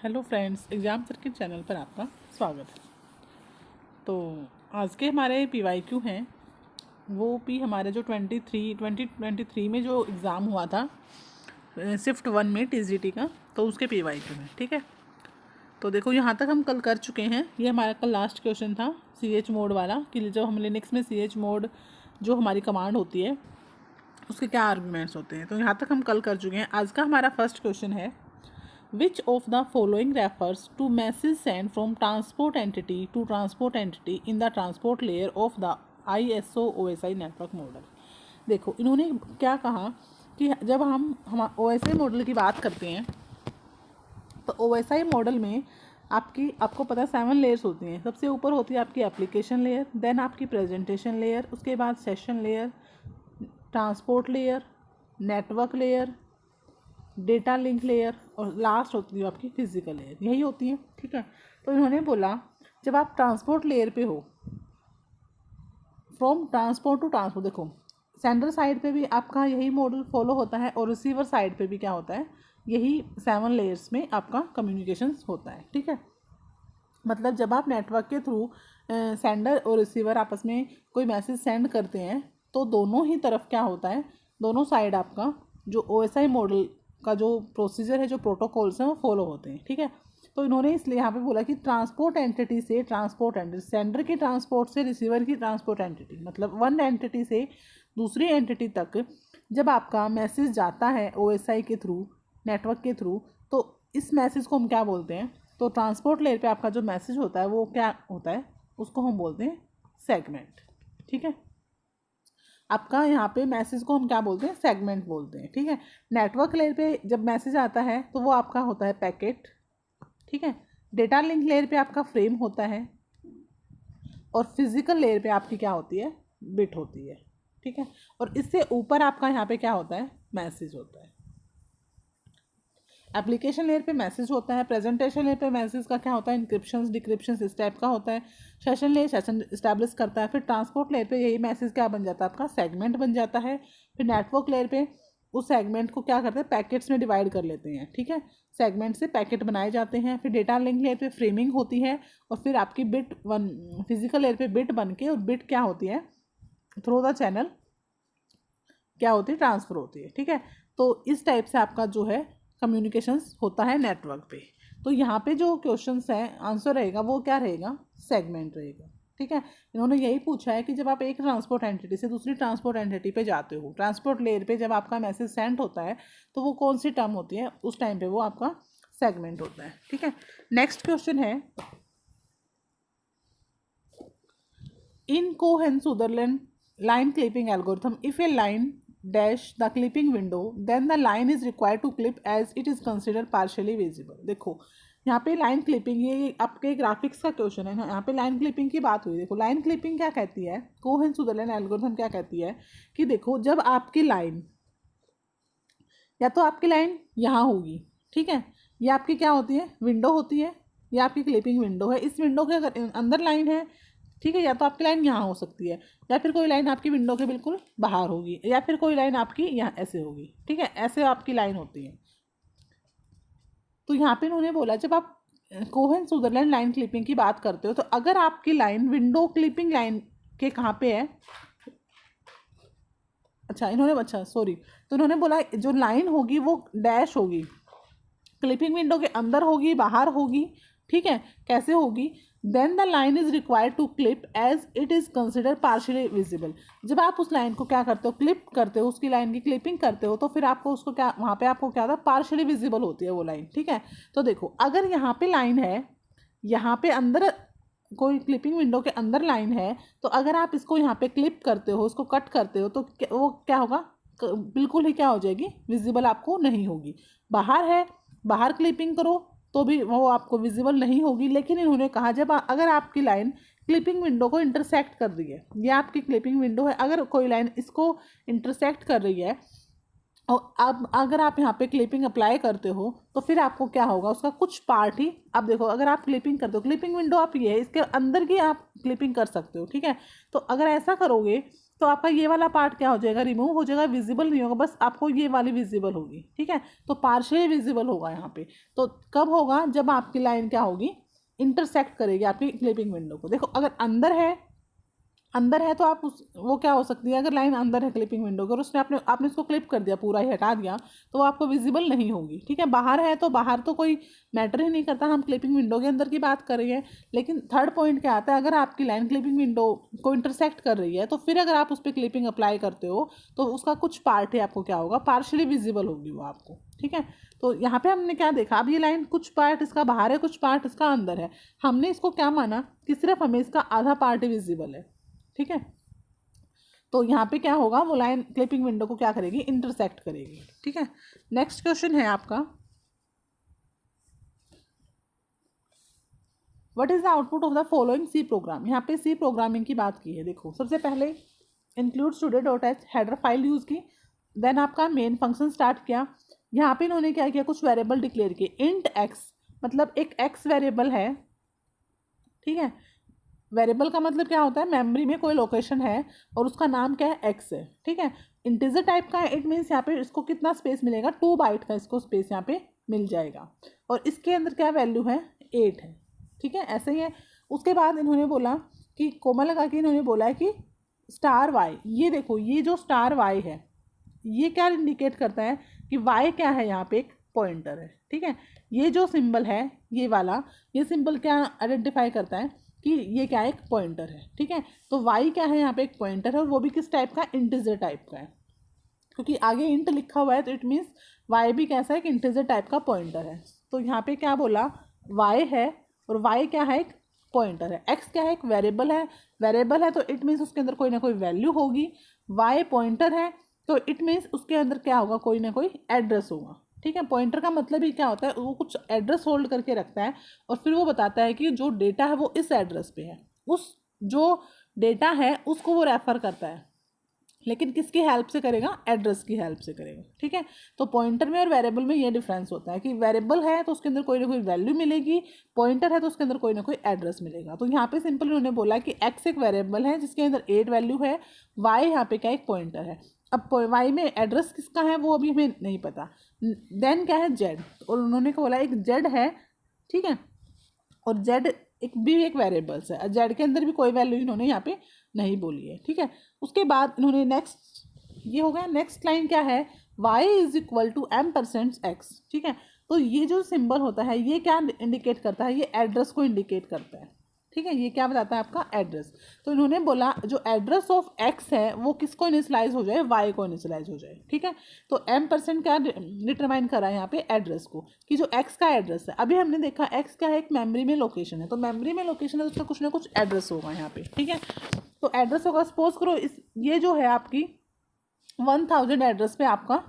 Hello friends, exam circuit channel पर आपका स्वागत है। तो आज के हमारे PYQ हैं वो भी हमारे जो 2023 में जो एग्ज़ाम हुआ था शिफ्ट 1 में TGT का, तो उसके PYQ हैं। ठीक है, तो देखो यहाँ तक हम कल कर चुके हैं। ये हमारा कल लास्ट क्वेश्चन था CH मोड वाला, कि जब हम लिनक्स में CH मोड जो हमारी कमांड होती है उसके क्या आर्गूमेंट्स होते हैं। तो यहाँ तक हम कल कर चुके हैं। आज का हमारा फर्स्ट क्वेश्चन है, Which of the following refers to message sent from transport entity to transport entity in the transport layer of the ISO OSI network model। देखो इन्होंने क्या कहा कि जब हम OSI मॉडल की बात करते हैं तो OSI मॉडल में आपको पता है 7 लेयर्स होती हैं। सबसे ऊपर होती है आपकी एप्लीकेशन लेयर, देन आपकी प्रेजेंटेशन लेयर, उसके बाद session layer, transport layer, network layer, data link layer और लास्ट होती है आपकी फिजिकल लेयर। यही होती है। ठीक है, तो इन्होंने बोला जब आप ट्रांसपोर्ट लेयर पे हो, फ्रॉम ट्रांसपोर्ट टू ट्रांसपोर्ट, देखो सेंडर साइड पे भी आपका यही मॉडल फॉलो होता है और रिसीवर साइड पे भी क्या होता है, यही 7 लेयर्स में आपका कम्युनिकेशन होता है। ठीक है, मतलब जब आप नेटवर्क के थ्रू सेंडर और रिसीवर आपस में कोई मैसेज सेंड करते हैं तो दोनों ही तरफ क्या होता है, दोनों साइड आपका जो OSI मॉडल का जो प्रोसीजर है, जो प्रोटोकॉल्स हैं वो फॉलो होते हैं। ठीक है, तो इन्होंने इसलिए यहाँ पे बोला कि ट्रांसपोर्ट एंटिटी से ट्रांसपोर्ट एंटिटी, सेंडर की ट्रांसपोर्ट से रिसीवर की ट्रांसपोर्ट एंटिटी, मतलब वन एंटिटी से दूसरी एंटिटी तक जब आपका मैसेज जाता है OSI के थ्रू, नेटवर्क के थ्रू, तो इस मैसेज को हम क्या बोलते हैं, तो ट्रांसपोर्ट लेयर पे आपका जो मैसेज होता है वो क्या होता है, उसको हम बोलते हैं सेगमेंट। ठीक है, आपका यहाँ पे मैसेज को हम क्या बोलते हैं, सेगमेंट बोलते हैं। ठीक है, नेटवर्क लेयर पे जब मैसेज आता है तो वो आपका होता है पैकेट। ठीक है, डेटा लिंक लेयर पे आपका फ्रेम होता है और फिजिकल लेयर पे आपकी क्या होती है, बिट होती है। ठीक है, और इससे ऊपर आपका यहाँ पे क्या होता है, मैसेज होता है। एप्लीकेशन लेयर पे मैसेज होता है, प्रेजेंटेशन लेयर पे मैसेज का क्या होता है, इंक्रिप्शन डिक्रिप्शन इस टाइप का होता है, सेशन लेयर सेशन इस्टेब्लिश करता है, फिर ट्रांसपोर्ट लेयर पे यही मैसेज क्या बन जाता है, आपका सेगमेंट बन जाता है। फिर नेटवर्क लेयर पे उस सेगमेंट को क्या करते हैं, पैकेट्स में डिवाइड कर लेते हैं। ठीक है, सेगमेंट से पैकेट बनाए जाते हैं। फिर डेटा लिंक लेयर पे फ्रेमिंग होती है और फिर आपकी बिट वन फिजिकल लेयर पे बिट बन के, और बिट क्या होती है, थ्रू द चैनल क्या होती है, ट्रांसफ़र होती है। ठीक है, तो इस टाइप से आपका जो है कम्युनिकेशंस होता है नेटवर्क पे। तो यहाँ पे जो क्वेश्चंस है आंसर रहेगा वो क्या रहेगा, सेगमेंट रहेगा। ठीक है, इन्होंने यही पूछा है कि जब आप एक ट्रांसपोर्ट एंटिटी से दूसरी ट्रांसपोर्ट एंटिटी पे जाते हो, ट्रांसपोर्ट लेयर पे जब आपका मैसेज सेंड होता है तो वो कौन सी टर्म होती है, उस टाइम पे वो आपका सेगमेंट होता है। ठीक है, नेक्स्ट क्वेश्चन है, in Cohen-Sutherland line clipping algorithm, if a line dash the clipping window then the line is required to clip as it is considered partially visible। देखो यहाँ पे लाइन क्लिपिंग, ये आपके ग्राफिक्स का क्वेश्चन है ना, यहाँ पे लाइन क्लिपिंग की बात हुई। देखो लाइन क्लिपिंग क्या कहती है, कोहेन सुदरलैंड एल्गोरिथम क्या कहती है कि देखो जब आपकी लाइन, या तो आपकी लाइन यहाँ होगी, ठीक है, ये आपकी क्या होती है, विंडो होती है, ये आपकी क्लिपिंग विंडो है, इस विंडो के अगर अंदर लाइन है, ठीक है, या तो आपकी लाइन यहाँ हो सकती है, या फिर कोई लाइन आपकी विंडो के बिल्कुल बाहर होगी, या फिर कोई लाइन आपकी यहाँ ऐसे होगी। ठीक है, ऐसे आपकी लाइन होती है। तो यहाँ पे उन्होंने बोला जब आप कोहेन सुदरलैंड लाइन क्लिपिंग की बात करते हो तो अगर आपकी लाइन विंडो क्लिपिंग लाइन के कहाँ पे है, अच्छा सॉरी, तो इन्होंने बोला जो लाइन होगी वो डैश होगी, क्लिपिंग विंडो के अंदर होगी, बाहर होगी। ठीक है, कैसे होगी, then the line is required to clip as it is consider partially visible. जब आप उस लाइन को क्या करते हो, क्लिप करते हो, उसकी लाइन की क्लिपिंग करते हो, तो फिर आपको उसको क्या, वहाँ पे आपको क्या होता है, पार्शियली विजिबल होती है वो लाइन। ठीक है, तो देखो अगर यहाँ पे लाइन है, यहाँ पे अंदर कोई क्लिपिंग विंडो के अंदर लाइन है, तो अगर आप इसको यहाँ पे क्लिप करते हो, इसको कट करते हो, तो वो क्या होगा, बिल्कुल ही क्या हो जाएगी, विजिबल आपको नहीं होगी। बाहर है, बाहर क्लिपिंग करो तो भी वो आपको विजिबल नहीं होगी। लेकिन इन्होंने कहा जब अगर आपकी लाइन क्लिपिंग विंडो को इंटरसेक्ट कर रही है, ये आपकी क्लिपिंग विंडो है, अगर कोई लाइन इसको इंटरसेक्ट कर रही है और अब अगर आप यहाँ पे क्लिपिंग अप्लाई करते हो तो फिर आपको क्या होगा, उसका कुछ पार्ट ही, अब देखो अगर आप क्लिपिंग करते हो, क्लिपिंग विंडो आप ये है, इसके अंदर की आप क्लिपिंग कर सकते हो। ठीक है, तो अगर ऐसा करोगे तो आपका ये वाला पार्ट क्या हो जाएगा, रिमूव हो जाएगा, विजिबल नहीं होगा, बस आपको ये वाली विजिबल होगी। ठीक है, तो पार्शियली विजिबल होगा यहाँ पे। तो कब होगा, जब आपकी लाइन क्या होगी, इंटरसेक्ट करेगी आपकी क्लिपिंग विंडो को। देखो अगर अंदर है तो आप वो क्या हो सकती है, अगर लाइन अंदर है क्लिपिंग विंडो के और उसने आपने उसको क्लिप कर दिया, पूरा ही हटा दिया, तो वो आपको विजिबल नहीं होगी। ठीक है, बाहर है तो बाहर तो कोई मैटर ही नहीं करता, हम क्लिपिंग विंडो के अंदर की बात कर रहे हैं। लेकिन थर्ड पॉइंट क्या आता है, अगर आपकी लाइन क्लिपिंग विंडो को इंटरसेक्ट कर रही है तो फिर अगर आप उस पर क्लिपिंग अप्लाई करते हो तो उसका कुछ पार्ट है आपको क्या होगा, पार्शली विजिबल होगी वो आपको। ठीक है, तो यहाँ पे हमने क्या देखा, अब ये लाइन कुछ पार्ट इसका बाहर है, कुछ पार्ट इसका अंदर है। हमने इसको क्या माना कि सिर्फ हमें इसका आधा पार्ट ही विजिबल है। ठीक है, तो यहाँ पे क्या होगा, वो लाइन क्लिपिंग विंडो को क्या करेगी, इंटरसेक्ट करेगी। ठीक है, नेक्स्ट क्वेश्चन है आपका, what is the output of the following C program. यहाँ पे सी प्रोग्रामिंग की बात की है। देखो सबसे पहले include student.h header file use की, देन आपका मेन फंक्शन स्टार्ट किया। यहाँ पे इन्होंने क्या किया, कुछ वेरिएबल डिक्लेयर किए। इंट एक्स मतलब एक एक्स वेरिएबल है। ठीक है, वेरिएबल का मतलब क्या होता है, मेमोरी में कोई लोकेशन है और उसका नाम क्या है, एक्स है। ठीक है, इंटीजर टाइप का है, इट मीन्स यहाँ पे इसको कितना स्पेस मिलेगा, 2 बाइट का इसको स्पेस यहाँ पे मिल जाएगा। और इसके अंदर क्या वैल्यू है, 8 है। ठीक है, ऐसे ही है। उसके बाद इन्होंने बोला कि कोमा लगा के इन्होंने बोला है कि स्टार वाई, ये देखो ये जो स्टार वाई है ये क्या इंडिकेट करता है कि वाई क्या है, यहाँ पे एक पॉइंटर है। ठीक है, ये जो सिंबल है ये वाला, ये सिंबल क्या आइडेंटिफाई करता है कि ये क्या है, एक पॉइंटर है। ठीक है, तो वाई क्या है, यहाँ पे एक पॉइंटर है और वो भी किस टाइप का, इंटीजर टाइप का है, क्योंकि आगे इंट लिखा हुआ है तो इट मीन्स वाई भी कैसा है, एक इंटीजर टाइप का पॉइंटर है। तो यहाँ पे क्या बोला, वाई है और वाई क्या है, एक पॉइंटर है। एक्स क्या है, एक वेरिएबल है तो इट मीन्स उसके अंदर कोई ना कोई वैल्यू होगी। वाई पॉइंटर है तो इट मीन्स उसके अंदर क्या होगा, कोई ना कोई एड्रेस होगा। ठीक है, पॉइंटर का मतलब ही क्या होता है, वो कुछ एड्रेस होल्ड करके रखता है और फिर वो बताता है कि जो डेटा है वो इस एड्रेस पे है, उस जो डेटा है उसको वो रेफर करता है, लेकिन किसकी हेल्प से करेगा, एड्रेस की हेल्प से करेगा। ठीक है, तो पॉइंटर में और वेरिएबल में ये डिफरेंस होता है कि वेरिएबल है तो उसके अंदर कोई ना कोई वैल्यू मिलेगी, पॉइंटर है तो उसके अंदर कोई ना कोई एड्रेस मिलेगा। तो यहाँ पे सिंपल उन्होंने बोला कि एक्स एक वेरिएबल है जिसके अंदर 8 वैल्यू है, वाई यहाँ पे क्या एक पॉइंटर है। अब वाई में एड्रेस किसका है वो अभी हमें नहीं पता। देन क्या है, जेड, और उन्होंने बोला एक जेड है। ठीक है, और जेड एक वेरिएबल्स है, जेड के अंदर भी कोई वैल्यू इन्होंने यहाँ पे नहीं बोली है। ठीक है, उसके बाद इन्होंने नेक्स्ट, ये हो गया। नेक्स्ट लाइन क्या है, y is equal to m%x। ठीक है, तो ये जो सिंबल होता है ये क्या इंडिकेट करता है, ये एड्रेस को इंडिकेट करता है। ठीक है, ये क्या बताता है, आपका एड्रेस। तो इन्होंने बोला जो एड्रेस ऑफ x है वो किसको इनिशियलाइज हो जाए, y को इनिशियलाइज हो जाए। ठीक है, तो m% क्या डिटरमाइन करा है यहाँ पे, एड्रेस को, कि जो x का एड्रेस है। अभी हमने देखा x क्या है, एक मेमोरी में लोकेशन है, तो मेमोरी में लोकेशन है तो उसका कुछ ना कुछ एड्रेस होगा यहाँ पे। ठीक है, तो एड्रेस होगा, सपोज करो ये जो है आपकी 1000 एड्रेस पे आपका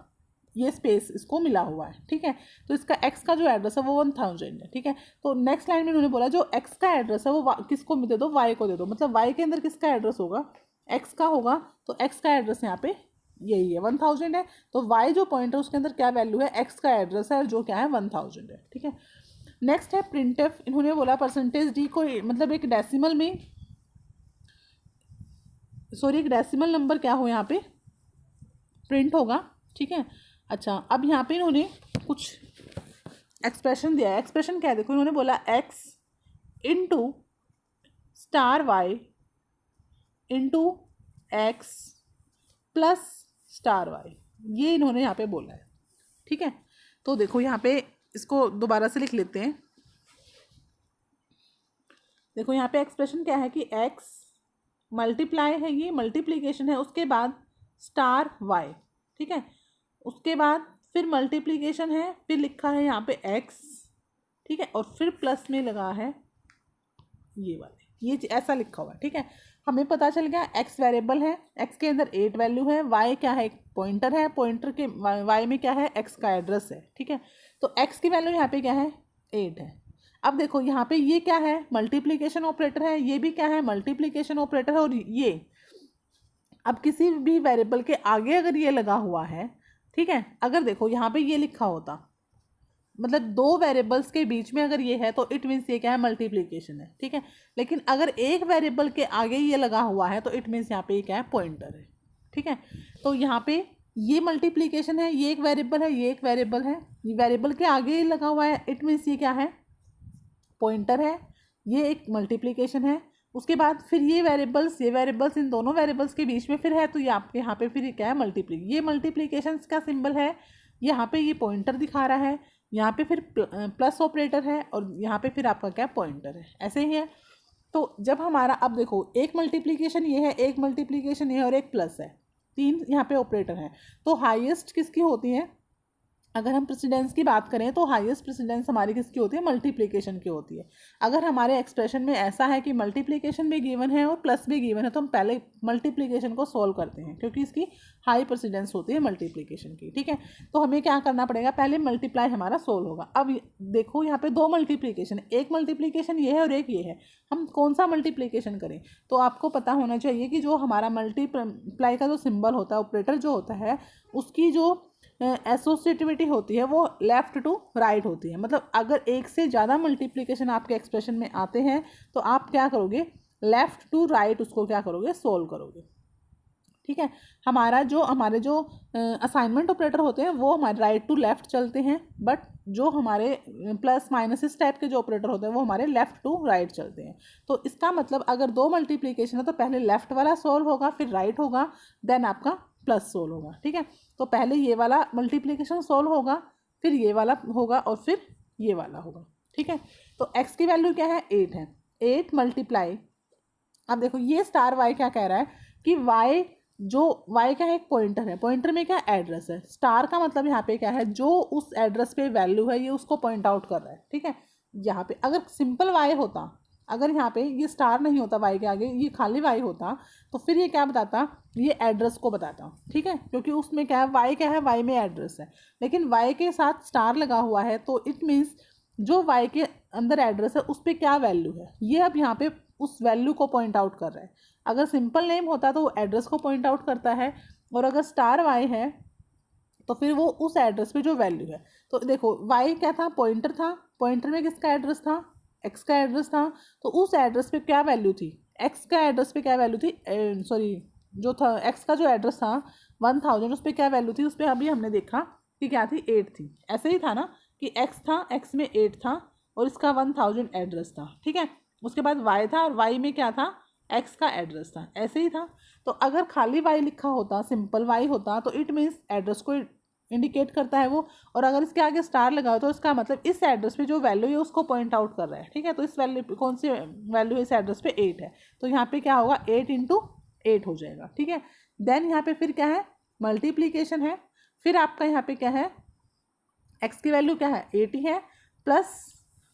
ये स्पेस इसको मिला हुआ है। ठीक है, तो इसका x का जो एड्रेस है वो 1000 है। ठीक है, तो नेक्स्ट लाइन में उन्होंने बोला जो x का एड्रेस है वो किसको दे दो, y को दे दो। मतलब y के अंदर किसका एड्रेस होगा, x का होगा, तो x का एड्रेस यहाँ पे यही है, 1000 है। तो y जो पॉइंट है उसके अंदर क्या वैल्यू है, x का एड्रेस है जो क्या है 1000 है। ठीक है, नेक्स्ट है प्रिंटफ। इन्होंने बोला %d को मतलब एक डेसिमल में, सॉरी एक डेसिमल नंबर क्या हो यहाँ पे प्रिंट होगा। ठीक है, अच्छा अब यहाँ पे इन्होंने कुछ एक्सप्रेशन दिया है। एक्सप्रेशन क्या है, देखो इन्होंने बोला x into star Y into X plus star Y, ये इन्होंने यहाँ पे बोला है। ठीक है, तो देखो यहाँ पे इसको दोबारा से लिख लेते हैं। देखो यहाँ पे एक्सप्रेशन क्या है कि x मल्टीप्लाई है, ये मल्टीप्लीकेशन है, उसके बाद स्टार वाई। ठीक है, उसके बाद फिर मल्टीप्लीकेशन है, फिर लिखा है यहाँ पे x। ठीक है, और फिर प्लस में लगा है ये वाले, ये ऐसा लिखा हुआ है। ठीक है, हमें पता चल गया x वेरिएबल है, x के अंदर 8 वैल्यू है, y क्या है एक पॉइंटर है, पॉइंटर के y में क्या है x का एड्रेस है। ठीक है, तो x की वैल्यू यहाँ पे क्या है 8 है। अब देखो यहाँ पे ये क्या है, मल्टीप्लिकेशन ऑपरेटर है, ये भी क्या है मल्टीप्लिकेशन ऑपरेटर है, और ये अब किसी भी वेरिएबल के आगे अगर ये लगा हुआ है, ठीक है, अगर देखो यहाँ पे ये लिखा होता मतलब दो वेरिएबल्स के बीच में अगर ये है तो इट मीन्स ये क्या है, मल्टीप्लिकेशन है, ठीक है। लेकिन अगर एक वेरिएबल के आगे ये लगा हुआ है तो इट मीन्स यहाँ पे ये क्या है, पॉइंटर है, ठीक है। तो यहाँ पे ये मल्टीप्लिकेशन है, ये एक वेरिएबल है, ये एक वेरिएबल है, ये वेरिएबल के आगे लगा हुआ है, इट मीन्स ये क्या है, पॉइंटर है, ये एक मल्टीप्लिकेशन है। उसके बाद फिर ये वेरिएबल्स इन दोनों वेरिएबल्स के बीच में फिर है, तो ये आपके यहाँ पे फिर ये क्या है, ये मल्टीप्लिकेशन का सिंबल है, यहाँ पे ये पॉइंटर दिखा रहा है, यहाँ पे फिर प्लस ऑपरेटर है, और यहाँ पे फिर आपका क्या, पॉइंटर है, ऐसे ही है। तो जब हमारा, अब देखो एक मल्टीप्लिकेशन ये है, एक मल्टीप्लिकेशन ये है, और एक प्लस है, तीन यहाँ पे ऑपरेटर हैं। तो हाईएस्ट किसकी होती है, अगर हम प्रेसिडेंस की बात करें तो हाईएस्ट प्रेसिडेंस हमारी किसकी होती है, मल्टीप्लिकेशन की होती है। अगर हमारे एक्सप्रेशन में ऐसा है कि मल्टीप्लिकेशन भी गिवन है और प्लस भी गिवन है, तो हम पहले मल्टीप्लिकेशन को सॉल्व करते हैं, क्योंकि इसकी हाई प्रेसिडेंस होती है मल्टीप्लिकेशन की, ठीक है। तो हमें क्या करना पड़ेगा, पहले मल्टीप्लाई हमारा सोल्व होगा। अब देखो यहाँ पे दो मल्टीप्लिकेशन, एक मल्टीप्लिकेशन ये है और एक ये है, हम कौन सा मल्टीप्लिकेशन करें। तो आपको पता होना चाहिए कि जो हमारा मल्टीप्लाई का जो सिंबल होता है, ऑपरेटर जो होता है, उसकी जो एसोसिएटिविटी होती है वो लेफ़्ट टू राइट होती है। मतलब अगर एक से ज़्यादा मल्टीप्लिकेशन आपके एक्सप्रेशन में आते हैं तो आप क्या करोगे, लेफ़्ट टू राइट उसको क्या करोगे, सोल्व करोगे, ठीक है। हमारे जो असाइनमेंट ऑपरेटर होते हैं वो हमारे राइट टू लेफ़्ट चलते हैं, बट जो हमारे प्लस माइनस इस टाइप के जो ऑपरेटर होते हैं वो हमारे लेफ़्ट टू राइट चलते हैं। तो इसका मतलब अगर दो मल्टीप्लिकेशन है तो पहले लेफ़्ट वाला सोल्व होगा, फिर राइट होगा, देन आपका प्लस सोल्व होगा, ठीक है। तो पहले ये वाला मल्टीप्लिकेशन सोल्व होगा, फिर ये वाला होगा, और फिर ये वाला होगा, ठीक है। तो x की वैल्यू क्या है, 8 है, 8 मल्टीप्लाई, अब देखो ये स्टार y क्या कह रहा है कि y क्या है, एक पॉइंटर है, पॉइंटर में क्या एड्रेस है, स्टार का मतलब यहाँ पे क्या है, जो उस एड्रेस पे वैल्यू है ये उसको पॉइंट आउट कर रहा है, ठीक है। यहाँ पे अगर सिंपल y होता, अगर यहाँ पे ये स्टार नहीं होता y के आगे, ये खाली y होता, तो फिर ये क्या बताता, ये एड्रेस को बताता, ठीक है, क्योंकि उसमें क्या है, y क्या है, y में एड्रेस है, लेकिन y के साथ स्टार लगा हुआ है, तो इट मीन्स जो y के अंदर एड्रेस है उस पर क्या वैल्यू है, ये अब यहाँ पे उस वैल्यू को पॉइंट आउट कर रहा है। अगर सिंपल नेम होता तो वो एड्रेस को पॉइंट आउट करता है, और अगर स्टार y है तो फिर वो उस एड्रेस पे जो वैल्यू है। तो देखो y क्या था, पॉइंटर था, पॉइंटर में किसका एड्रेस था, x का एड्रेस था, तो उस एड्रेस पे क्या वैल्यू थी, x का एड्रेस पे क्या वैल्यू थी, सॉरी जो था x का जो एड्रेस था 1000, उस पर क्या वैल्यू थी, उस पर अभी हमने देखा कि क्या थी, 8 थी। ऐसे ही था ना कि x था, x में 8 था और इसका 1000 एड्रेस था, ठीक है। उसके बाद y था और y में क्या था, x का एड्रेस था, ऐसे ही था। तो अगर खाली y लिखा होता, सिंपल y होता, तो इट मीन्स एड्रेस को इंडिकेट करता है वो, और अगर इसके आगे स्टार लगा हो तो इसका मतलब इस एड्रेस पे जो वैल्यू है उसको पॉइंट आउट कर रहा है, ठीक है। तो इस वैल्यू, कौन सी वैल्यू है इस एड्रेस पे, 8 है, तो यहाँ पे क्या होगा, 8 इंटू 8 हो जाएगा, ठीक है। देन यहाँ पे फिर क्या है, मल्टीप्लीकेशन है, फिर आपका यहाँ पे क्या है, x की वैल्यू क्या है, 80 है, प्लस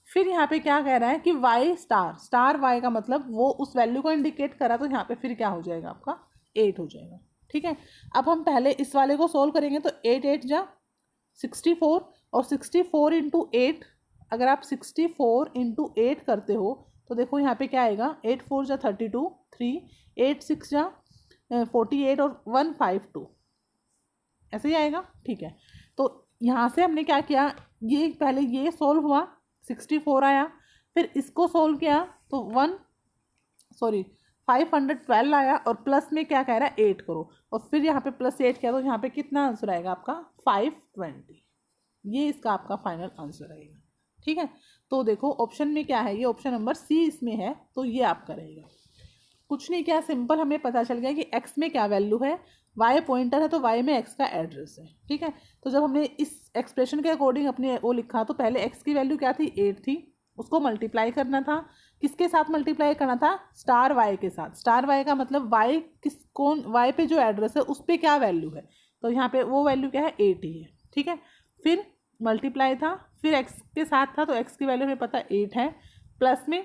फिर यहाँ पे क्या कह रहा है कि y स्टार y का मतलब वो उस वैल्यू को इंडिकेट करा, तो यहाँ पे फिर क्या हो जाएगा, आपका 8 हो जाएगा, ठीक है। अब हम पहले इस वाले को सोल्व करेंगे, तो 8 8 जा 64, और 64 इंटू 8, अगर आप 64 इंटू 8 करते हो तो देखो यहाँ पे क्या आएगा, 8 4 जा 32, 3 8 6 जा 48 और 152, ऐसे ही आएगा, ठीक है। तो यहाँ से हमने क्या किया, ये पहले ये सोल्व हुआ, 64 आया, फिर इसको सोल्व किया तो 512 आया, और प्लस में क्या कह रहा है, 8 करो, और फिर यहाँ पे प्लस 8 किया, तो यहाँ पे कितना आंसर आएगा आपका, 520, ये इसका आपका फाइनल आंसर आएगा, ठीक है। तो देखो ऑप्शन में क्या है, ये ऑप्शन नंबर सी इसमें है, तो ये आपका रहेगा। कुछ नहीं किया, सिंपल हमें पता चल गया कि x में क्या वैल्यू है, y पॉइंटर है तो y में x का एड्रेस है, ठीक है। तो जब हमने इस एक्सप्रेशन के अकॉर्डिंग अपने वो लिखा, तो पहले x की वैल्यू क्या थी, 8 थी, उसको मल्टीप्लाई करना था, किसके साथ मल्टीप्लाई करना था, स्टार y के साथ। स्टार y का मतलब y पे जो एड्रेस है उस पर क्या वैल्यू है, तो यहाँ पे वो वैल्यू क्या है, 80 है, ठीक है। फिर मल्टीप्लाई था, फिर x के साथ था, तो x की वैल्यू हमें पता 8 है, प्लस में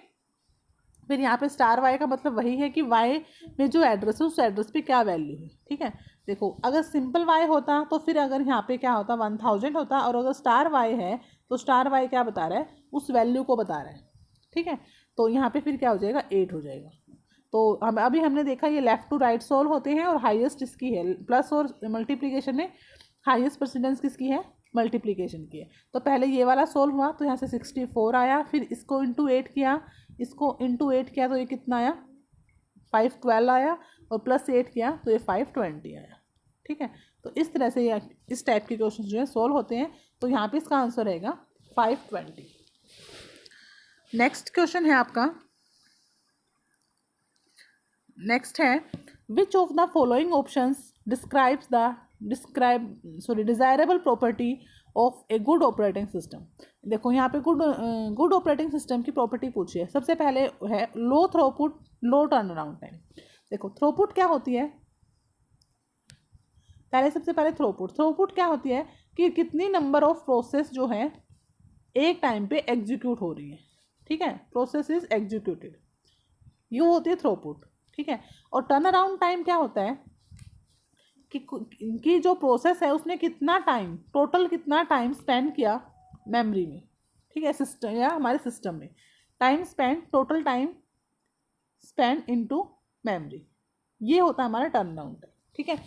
फिर यहाँ पे स्टार y का मतलब वही है कि y में जो एड्रेस है उस एड्रेस पे क्या वैल्यू है, ठीक है। देखो अगर सिंपल y होता तो फिर अगर यहाँ पे क्या होता, 1000 होता, और अगर स्टार y है तो स्टार y क्या बता रहा है, उस वैल्यू को बता रहा है, ठीक है। तो यहाँ पे फिर क्या हो जाएगा, 8 हो जाएगा। तो हम अभी हमने देखा ये लेफ़्ट टू राइट सोल्व होते हैं, और हाईएस्ट इसकी है, प्लस और मल्टीप्लिकेशन में हाईएस्ट प्रेसिडेंस किसकी है, मल्टीप्लिकेशन की है। तो पहले ये वाला सोल्व हुआ तो यहाँ से 64 आया, फिर इसको इंटू 8 किया, इसको इंटू 8 किया तो ये कितना आया 512 आया, और प्लस 8 किया तो ये 520 आया। ठीक है, तो इस तरह से ये इस टाइप के क्वेश्चन जो है सोल्व होते हैं। तो यहाँ पे इसका आंसर रहेगा 520। नेक्स्ट क्वेश्चन है आपका, नेक्स्ट है which of the following options describes the desirable property of a good operating system. देखो यहाँ पे गुड ऑपरेटिंग सिस्टम की प्रॉपर्टी पूछी है। सबसे पहले है लो थ्रोपुट लो टर्न अराउंड टाइम। देखो थ्रोपुट क्या होती है, सबसे पहले थ्रोपुट क्या होती है कि कितनी नंबर ऑफ प्रोसेस जो है एक टाइम पे एग्जीक्यूट हो रही है। ठीक है, प्रोसेस इज एग्जीक्यूटेड, ये होती है थ्रोपुट। ठीक है, और टर्न अराउंड टाइम क्या होता है कि जो प्रोसेस है उसने कितना टाइम, टोटल कितना टाइम स्पेंड किया मेमोरी में। ठीक है, सिस्टम या हमारे सिस्टम में time spend, total time spend into memory, ये होता है हमारा टर्न अराउंड टाइम। ठीक है,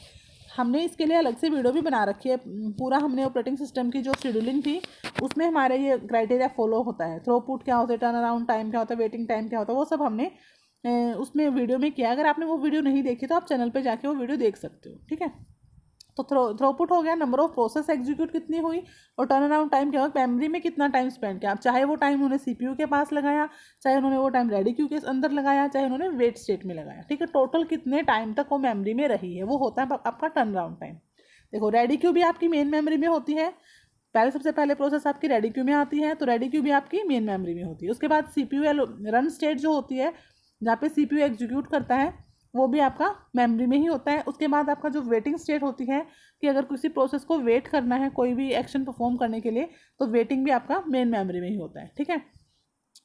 हमने इसके लिए अलग से वीडियो भी बना रखी है पूरा। हमने ऑपरेटिंग सिस्टम की जो शेड्यूलिंग थी उसमें हमारे ये क्राइटेरिया फॉलो होता है। थ्रोपुट क्या होता है, टर्न अराउंड टाइम क्या होता है, वेटिंग टाइम क्या होता है, वो सब हमने उसमें वीडियो में किया। अगर आपने वो वीडियो नहीं देखी तो आप चैनल पे जाके वो वीडियो देख सकते हो। ठीक है, तो थ्रोपुट हो गया नंबर ऑफ प्रोसेस एग्जीक्यूट कितनी हुई, और टर्न अराउंड टाइम क्या होगा मेमोरी में कितना टाइम स्पेंड किया। आप चाहे वो टाइम उन्होंने सीपीयू के पास लगाया, चाहे उन्होंने वो टाइम रेडी क्यू के अंदर लगाया, चाहे उन्होंने वेट स्टेट में लगाया। ठीक है, टोटल कितने टाइम तक वो मेमोरी में रही है, वो होता है आपका टर्न अराउंड टाइम। देखो रेडी क्यू भी आपकी मेन मेमोरी में होती है, सबसे पहले प्रोसेस आपकी रेडी क्यू में आती है, तो रेडी क्यू भी आपकी मेन मेमोरी में होती है। उसके बाद सीपीयू या रन स्टेट जो होती है जहाँ पे सीपीयू एग्जीक्यूट करता है वो भी आपका मेमोरी में ही होता है। उसके बाद आपका जो वेटिंग स्टेट होती है कि अगर किसी प्रोसेस को वेट करना है कोई भी एक्शन परफॉर्म करने के लिए, तो वेटिंग भी आपका मेन मेमोरी में ही होता है। ठीक है,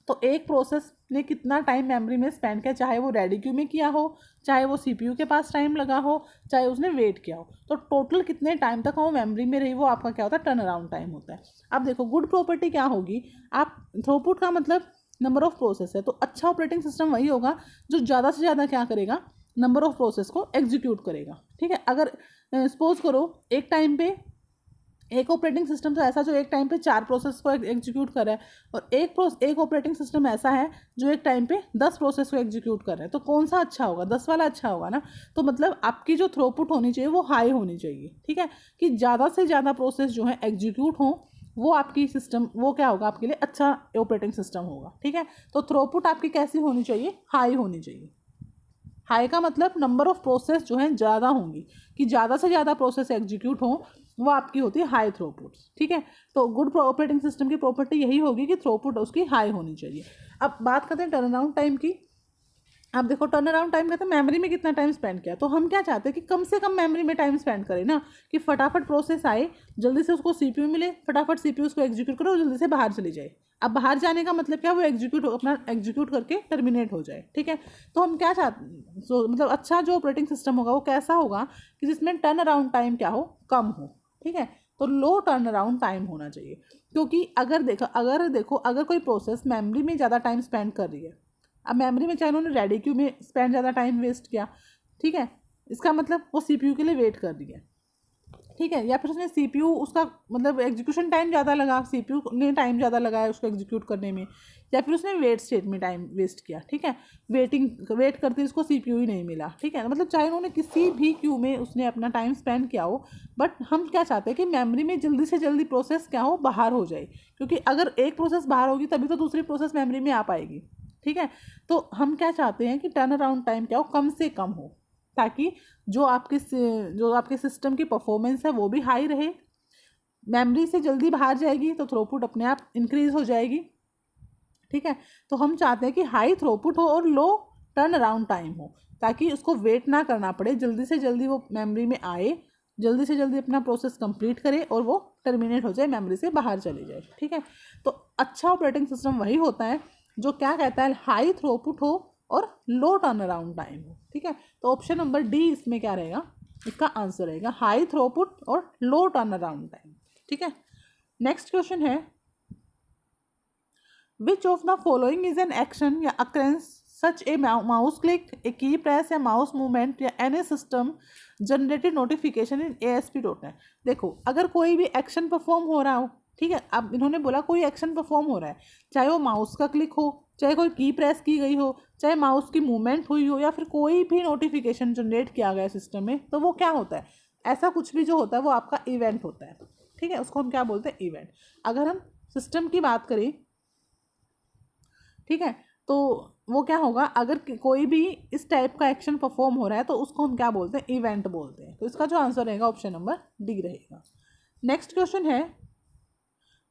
तो एक प्रोसेस ने कितना टाइम मेमोरी में स्पेंड किया, चाहे वो रेडी क्यू में किया हो, चाहे वो सीपीयू के पास टाइम लगा हो, चाहे उसने वेट किया हो, तो टोटल कितने टाइम तक वो मेमोरी में रही, वो आपका क्या होता है टर्न अराउंड टाइम होता है। अब देखो गुड प्रॉपर्टी क्या होगी, आप थ्रोपुट का मतलब नंबर ऑफ प्रोसेस है, तो अच्छा ऑपरेटिंग सिस्टम वही होगा जो ज़्यादा से ज़्यादा क्या करेगा, नंबर ऑफ प्रोसेस को एग्जीक्यूट करेगा। ठीक है, अगर सपोज करो एक टाइम पे एक ऑपरेटिंग सिस्टम तो ऐसा जो एक टाइम पे 4 प्रोसेस को एग्जीक्यूट कर रहा है, और एक ऑपरेटिंग सिस्टम ऐसा है जो एक टाइम पे 10 प्रोसेस को एग्जीक्यूट कर रहा है, तो कौन सा अच्छा होगा, 10 वाला अच्छा होगा ना। तो मतलब आपकी जो थ्रोपुट होनी चाहिए वो हाई होनी चाहिए। ठीक है, कि ज़्यादा से ज़्यादा प्रोसेस जो है एग्जीक्यूट हों, वो आपकी सिस्टम वो क्या होगा आपके लिए अच्छा ऑपरेटिंग सिस्टम होगा। ठीक है, तो थ्रोपुट आपकी कैसी होनी चाहिए, हाई होनी चाहिए। हाई का मतलब नंबर ऑफ प्रोसेस जो है ज़्यादा होंगी, कि ज़्यादा से ज़्यादा प्रोसेस एग्जीक्यूट हो, वो आपकी होती है हाई थ्रोपुट। ठीक है, तो गुड ऑपरेटिंग सिस्टम की प्रॉपर्टी यही होगी कि थ्रोपुट उसकी हाई होनी चाहिए। अब बात करते हैं टर्न अराउंड टाइम की। अब देखो टर्न अराउंड टाइम कहते हैं मेमोरी में कितना टाइम स्पेंड किया, तो हम क्या चाहते हैं कि कम से कम मेमोरी में टाइम स्पेंड करें ना, कि फटाफट प्रोसेस आए, जल्दी से उसको सीपीयू मिले, फटाफट सीपीयू उसको एग्जीक्यूट करो और जल्दी से बाहर चली जाए। अब बाहर जाने का मतलब क्या, वो अपना एग्जीक्यूट करके टर्मिनेट हो जाए। ठीक है, तो हम क्या चाहते मतलब अच्छा जो ऑपरेटिंग सिस्टम होगा वो कैसा होगा कि जिसमें टर्न अराउंड टाइम क्या हो, कम हो। ठीक है, तो लो टर्न अराउंड टाइम होना चाहिए, क्योंकि अगर देखो अगर कोई प्रोसेस मेमोरी में ज़्यादा टाइम स्पेंड कर रही है, अब मेमोरी में चाहे उन्होंने रेडी क्यू में स्पेंड ज़्यादा टाइम वेस्ट किया, ठीक है, इसका मतलब वो सीपीयू के लिए वेट कर रही है। ठीक है, या फिर उसने सीपीयू उसका मतलब एग्जीक्यूशन टाइम ज़्यादा लगा, सीपीयू ने टाइम ज़्यादा लगाया उसको एग्जीक्यूट करने में, या फिर उसने वेट स्टेट में टाइम वेस्ट किया। ठीक है, वेट करते उसको सीपीयू ही नहीं मिला। ठीक है, मतलब चाहे उन्होंने किसी भी क्यू में उसने अपना टाइम स्पेंड किया हो, बट हम क्या चाहते हैं कि मेमोरी में जल्दी से जल्दी प्रोसेस क्या हो, बाहर हो जाए, क्योंकि अगर एक प्रोसेस बाहर होगी तभी तो दूसरी प्रोसेस मेमोरी में आ पाएगी। ठीक है, तो हम क्या चाहते हैं कि टर्न अराउंड टाइम क्या हो, कम से कम हो, ताकि जो आपके सिस्टम की परफॉर्मेंस है वो भी हाई रहे। मेमोरी से जल्दी बाहर जाएगी तो थ्रोपुट अपने आप इंक्रीज हो जाएगी। ठीक है, तो हम चाहते हैं कि हाई थ्रोपुट हो और लो टर्न अराउंड टाइम हो, ताकि उसको वेट ना करना पड़े, जल्दी से जल्दी वो मेमोरी में आए, जल्दी से जल्दी अपना प्रोसेस कंप्लीट करे और वो टर्मिनेट हो जाए, मेमोरी से बाहर चली जाए। ठीक है, तो अच्छा ऑपरेटिंग सिस्टम वही होता है जो क्या कहता है, हाई थ्रोपुट हो और लो टर्न अराउंड टाइम हो। ठीक है, तो ऑप्शन नंबर डी इसमें क्या रहेगा, इसका आंसर रहेगा हाई थ्रोपुट और लो टर्न अराउंड टाइम। ठीक है, नेक्स्ट क्वेश्चन है which of the following is an action या occurrence such a mouse click, a key press या माउस मूवमेंट या any system generated notification in ASP.NET। देखो अगर कोई भी एक्शन परफॉर्म हो रहा हो, ठीक है, अब इन्होंने बोला कोई एक्शन परफॉर्म हो रहा है, चाहे वो माउस का क्लिक हो, चाहे कोई की प्रेस की गई हो, चाहे माउस की मूवमेंट हुई हो, या फिर कोई भी नोटिफिकेशन जनरेट किया गया सिस्टम में, तो वो क्या होता है, ऐसा कुछ भी जो होता है वो आपका इवेंट होता है, ठीक है, उसको हम क्या बोलते हैं, इवेंट। अगर हम सिस्टम की बात करें, ठीक है, तो वो क्या होगा, अगर कोई भी इस टाइप का एक्शन परफॉर्म हो रहा है तो उसको हम क्या बोलते हैं, इवेंट बोलते हैं। तो इसका जो आंसर रहेगा ऑप्शन नंबर डी रहेगा। नेक्स्ट क्वेश्चन है,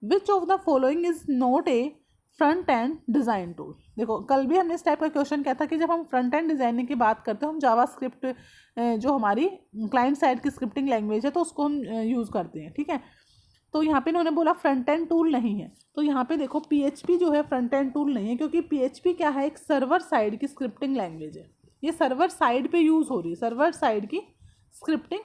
which of the following is not a front end design tool. देखो कल भी हमने इस टाइप का क्वेश्चन किया था कि जब हम फ्रंट एंड डिज़ाइनिंग की बात करते हैं, हम जावा स्क्रिप्ट जो हमारी क्लाइंट साइड की स्क्रिप्टिंग लैंग्वेज है तो उसको हम यूज़ करते हैं, ठीक है। तो यहाँ पे इन्होंने बोला फ्रंट एंड टूल नहीं है, तो यहाँ पे देखो PHP जो है फ्रंट एंड टूल नहीं है, क्योंकि PHP क्या है, एक सर्वर साइड की स्क्रिप्टिंग लैंग्वेज है, ये सर्वर साइड पे यूज़ हो रही है, सर्वर साइड की स्क्रिप्टिंग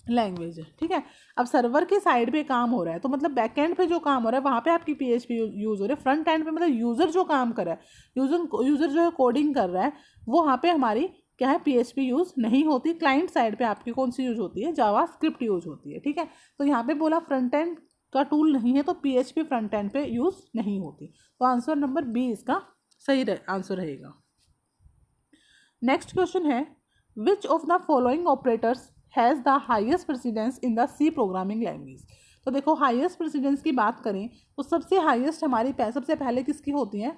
लैंग्वेज है, ठीक है। अब सर्वर के साइड पे काम हो रहा है तो मतलब बैक एंड पे जो काम हो रहा है वहाँ पे आपकी PHP यूज़ हो रही है। फ्रंट एंड पे मतलब यूज़र जो काम कर रहा है, यूज़र जो है कोडिंग कर रहा है, वो वहाँ पे हमारी क्या है, PHP यूज़ नहीं होती। क्लाइंट साइड पे आपकी कौन सी यूज़ होती है, जावा स्क्रिप्ट यूज़ होती है, ठीक है। तो यहाँ पे बोला फ्रंट एंड का टूल नहीं है, तो PHP फ्रंट एंड पे यूज़ नहीं होती। तो आंसर नंबर बी इसका सही आंसर रहेगा। नेक्स्ट क्वेश्चन है, which of the following operators has the highest precedence in the C programming language. तो देखो हाइएस्ट प्रेसिडेंस की बात करें तो सबसे हाइएस्ट हमारी सबसे पहले किसकी होती है,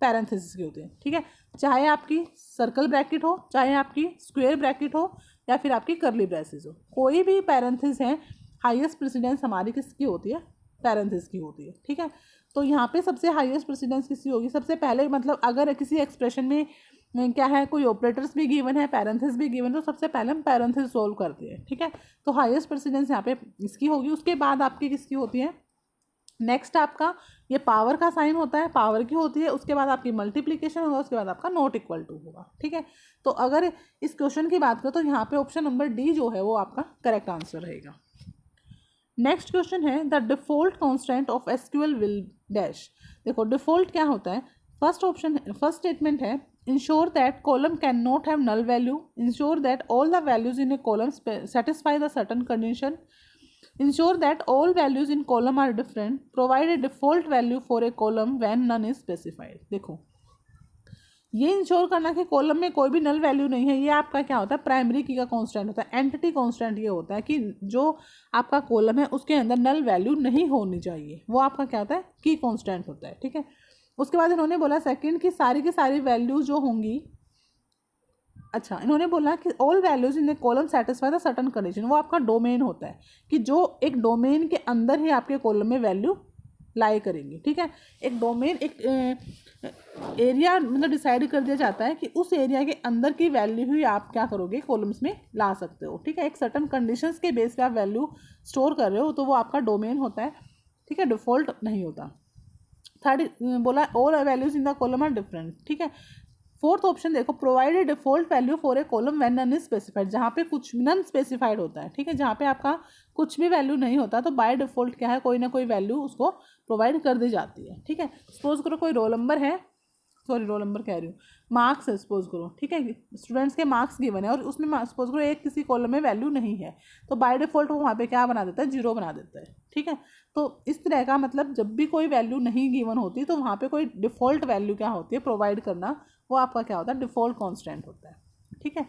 पैरेंथेसिस की होती है, ठीक है। चाहे आपकी सर्कल ब्रैकेट हो, चाहे आपकी स्क्वायर ब्रैकेट हो, या फिर आपकी कर्ली ब्रेसेस हो, कोई भी पैरेंथेसिस है, हाईएस्ट प्रेसिडेंस हमारी किसकी होती है, पैरेंथेसिस की होती है, ठीक है। तो यहाँ पे सबसे हाईएस्ट प्रेसिडेंस किसकी होगी, सबसे पहले मतलब अगर किसी एक्सप्रेशन में क्या है, कोई ऑपरेटर्स भी गिवन है, पैरेंथेसिस भी गिवन है, तो सबसे पहले हम पैरेंथेसिस सोल्व करते हैं, ठीक है। तो हाईएस्ट प्रेसिडेंस यहाँ पे इसकी होगी। उसके बाद आपकी किसकी होती है, नेक्स्ट आपका ये पावर का साइन होता है, पावर की होती है, उसके बाद आपकी मल्टीप्लिकेशन होगा, उसके बाद आपका नॉट इक्वल टू होगा, ठीक है। तो अगर इस क्वेश्चन की बात करें तो यहाँ पे ऑप्शन नंबर डी जो है वो आपका करेक्ट आंसर रहेगा। नेक्स्ट क्वेश्चन है, the default constant of SQL will dash. देखो डिफॉल्ट क्या होता है, फर्स्ट स्टेटमेंट है, ensure that column can not have null value, ensure that all the values in a column satisfy the certain condition, ensure that all values in column are different, provide a default value for a column when none is specified। देखो ये ensure करना कि column में कोई भी null value नहीं है, ये आपका क्या होता है, प्राइमरी की का कांस्टेंट होता है। एंटिटी कांस्टेंट ये होता है कि जो आपका कॉलम है उसके अंदर नल वैल्यू नहीं होनी चाहिए, वो आपका क्या होता है, की कांस्टेंट होता है, ठीक है। उसके बाद इन्होंने बोला सेकंड की सारी वैल्यू जो होंगी, अच्छा इन्होंने बोला कि all values in the column satisfy the certain condition, वो आपका डोमेन होता है कि जो एक डोमेन के अंदर ही आपके कॉलम में वैल्यू लाई करेंगे, ठीक है। एक डोमेन एक एरिया मतलब डिसाइड कर दिया जाता है कि उस एरिया के अंदर की वैल्यू ही आप क्या करोगे, कॉलम्स में ला सकते हो, ठीक है। एक सर्टन कंडीशंस के बेस पे आप वैल्यू स्टोर कर रहे हो तो वो आपका डोमेन होता है, ठीक है, डिफॉल्ट नहीं होता। थर्ड बोला all values in the column are different, ठीक है। फोर्थ ऑप्शन देखो, provide a default value for a column when none is specified, जहाँ पे कुछ नन स्पेसिफाइड होता है, ठीक है, जहाँ पे आपका कुछ भी वैल्यू नहीं होता तो बाय डिफॉल्ट क्या है, कोई ना कोई वैल्यू उसको प्रोवाइड कर दी जाती है, ठीक है। सपोज करो कोई रोल नंबर है, सॉरी रोल नंबर कह रही हूँ, मार्क्स है सपोज करो, ठीक है, स्टूडेंट्स के मार्क्स गिवन है और उसमें सपोज करो एक किसी कॉलम में वैल्यू नहीं है, तो बाय डिफॉल्ट वो वहाँ पे क्या बना देता है, 0 बना देता है, ठीक है। तो इस तरह का मतलब जब भी कोई वैल्यू नहीं गिवन होती तो वहाँ पे कोई डिफॉल्ट वैल्यू क्या होती है, प्रोवाइड करना, वो आपका क्या होता है, डिफॉल्ट कांस्टेंट होता है, ठीक है।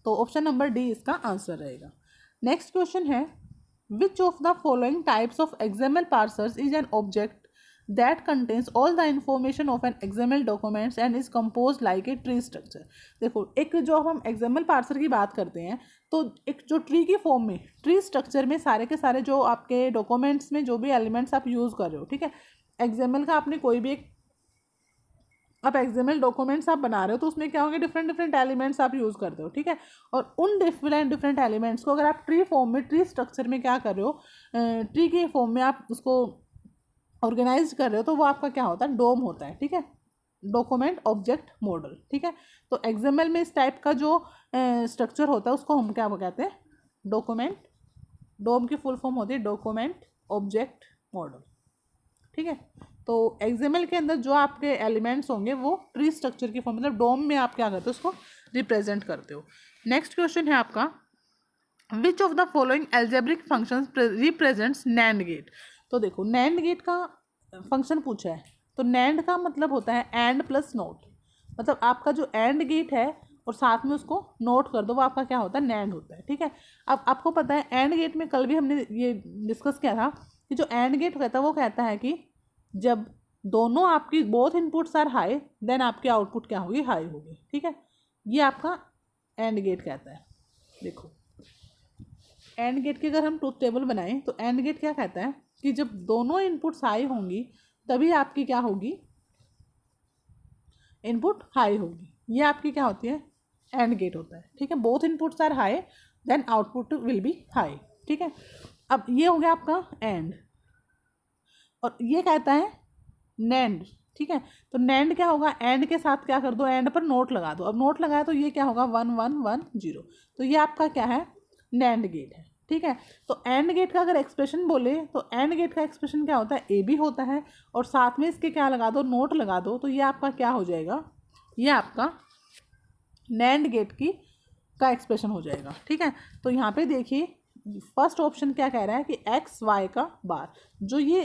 तो ऑप्शन नंबर डी इसका आंसर रहेगा। नेक्स्ट क्वेश्चन है, which of the following types of XML parsers is an object that contains all the information of an XML documents and is composed like a tree structure। देखो एक जो हम XML parser की बात करते हैं तो एक जो ट्री की फॉर्म में, ट्री स्ट्रक्चर में सारे के सारे जो आपके डॉक्यूमेंट्स में जो भी एलिमेंट्स आप यूज़ कर रहे हो, ठीक है, XML का आपने कोई भी एक आप XML डॉक्यूमेंट्स आप बना रहे हो तो उसमें क्या होंगे, डिफरेंट डिफरेंट एलिमेंट्स आप यूज़ करते हो, ठीक है। और उन डिफरेंट एलिमेंट्स को अगर आप ट्री फॉर्म में, ट्री स्ट्रक्चर में क्या कर रहे हो, ट्री के फॉर्म में आप उसको ऑर्गेनाइज कर रहे हो तो वो आपका क्या होता है, डोम होता है, ठीक है, डॉक्यूमेंट ऑब्जेक्ट मॉडल, ठीक है। तो XML में इस टाइप का जो स्ट्रक्चर होता है उसको हम क्या कहते हैं, डॉक्यूमेंट, डोम की फुल फॉर्म होती है डॉक्यूमेंट ऑब्जेक्ट मॉडल, ठीक है। तो एक्सएमएल के अंदर जो आपके एलिमेंट्स होंगे वो ट्री स्ट्रक्चर की फॉर्म, मतलब डोम में आप क्या करते हो उसको रिप्रेजेंट करते हो। नेक्स्ट क्वेश्चन है आपका, which of the following algebraic functions represents NAND gate. तो देखो नैंड गेट का फंक्शन पूछा है, तो नैंड का मतलब होता है एंड प्लस नोट, मतलब आपका जो एंड गेट है और साथ में उसको नोट कर दो, वो आपका क्या होता है, नैंड होता है। ठीक है, अब आपको पता है एंड गेट में कल भी हमने ये डिस्कस किया था कि जो एंड गेट कहता है वो कहता है कि जब दोनों आपकी both inputs are high then आपकी आउटपुट क्या होगी, हाई होगी। ठीक है, ये आपका एंड गेट कहता है। देखो एंड गेट की अगर हम ट्रूथ टेबल बनाएं तो एंड गेट क्या कहता है कि जब दोनों इनपुट्स हाई होंगी तभी आपकी क्या होगी, इनपुट हाई होगी। ये आपकी क्या होती है, एंड गेट होता है। ठीक है, both inputs are high then output will be high. ठीक है, अब ये हो गया आपका एंड, और ये कहता है नैंड। ठीक है, तो नैंड क्या होगा, एंड के साथ क्या कर दो, एंड पर नोट लगा दो। अब नोट लगाया तो ये क्या होगा 1 1 1 0, तो ये आपका क्या है, नैंड गेट है। ठीक है, तो एंड गेट का अगर एक्सप्रेशन बोले तो एंड गेट का एक्सप्रेशन क्या होता है, ए बी होता है और साथ में इसके क्या लगा दो, नोट लगा दो, तो ये आपका क्या हो जाएगा, ये आपका नैंड गेट की का एक्सप्रेशन हो जाएगा। ठीक है, तो यहाँ पे देखिए फर्स्ट ऑप्शन क्या कह रहा है कि एक्स वाई का बार, जो ये